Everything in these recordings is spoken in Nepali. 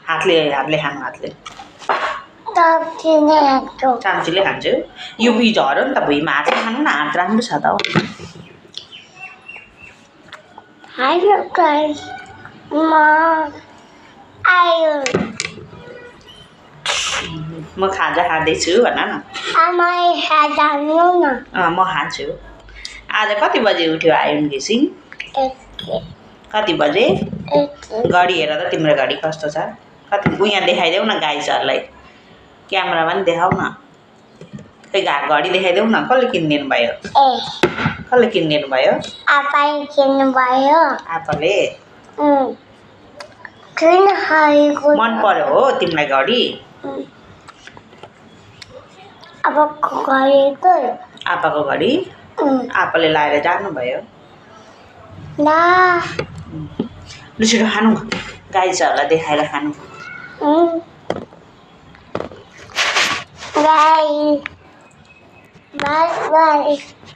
हातले खानु हातले चाम्चीले खान्छु यो भुइँ झऱ्यो नि त भुइँमा हातले खानु न हात राम्रो छ त Hello guys, Mom, म खाजा खाँदैछु भन न म खान्छु आज कति बजे उठ्यो आयुन घिसिङ कति बजे घडी हेर त तिम्रो घडी कस्तो छ कति उहाँ देखाइदेऊ न गाइजहरूलाई क्यामेरामा पनि देखाऊ न खै घडी देखाइदेऊ न कसले किनिदिनु भयो कसले किनिदिनु भयो आपाले मन पर्यो हो तिमीलाई घडी आपाको घडी आपाले लाएर जानुभयो लु छिटो खानु गाइजहरूलाई देखाएर खानु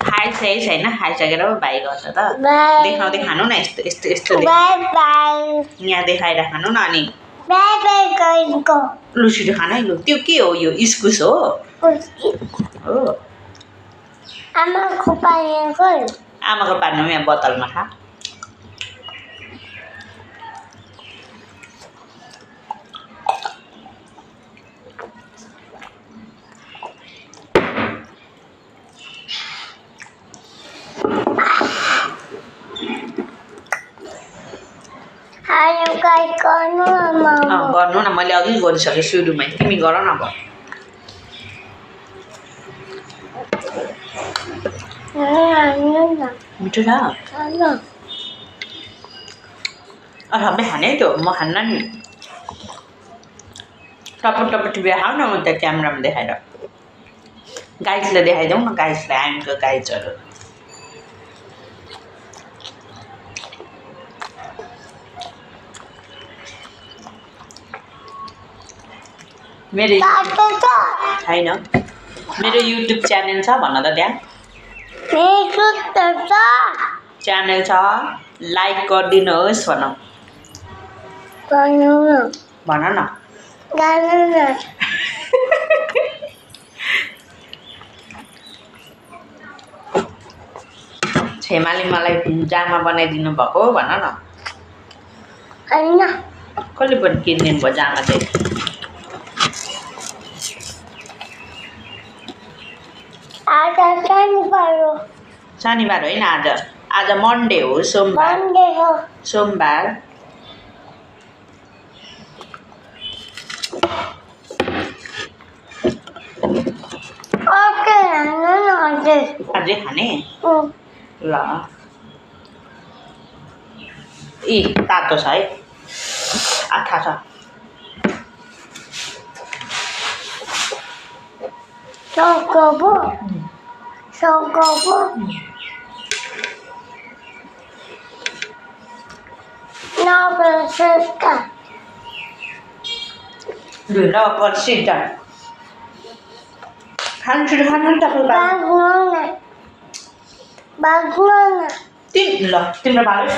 खाइसकेको छैन खाइसकेर भाइ गर्छ त देखाउँदै खानु न यस्तो यस्तो यस्तो यहाँ देखाएर खानु न अनि लु छिटो खानु है लु त्यो के हो यो इस्कुस हो आमाको पानीमा यहाँ बोतलमा खा गर्नु न मैले अघि गरिसकेँ सुरुमै तिमी गर न अब मिठो छ सबै खाने त्यो म खान्न नि टप टिपेर खाऊ न म त क्यामेरामा देखाएर गाइजलाई देखाइदेऊ न गाइजलाई आइनको गाइजहरू मेरो छैन मेरो युट्युब च्यानल छ भन त त्यहाँ च्यानल छ लाइक गरिदिनुहोस् भन न छेमाले मलाई जामा बनाइदिनु भएको भन न कसले पनि किनिदिनु भयो जामा चाहिँ शनिबार होइन आज मन्डे हो सोमबार अझै खाने ल तातो छ है आठा छ Dulu porsi dah. Kan sudah kan tak Bagus. Tim lah, tim berapa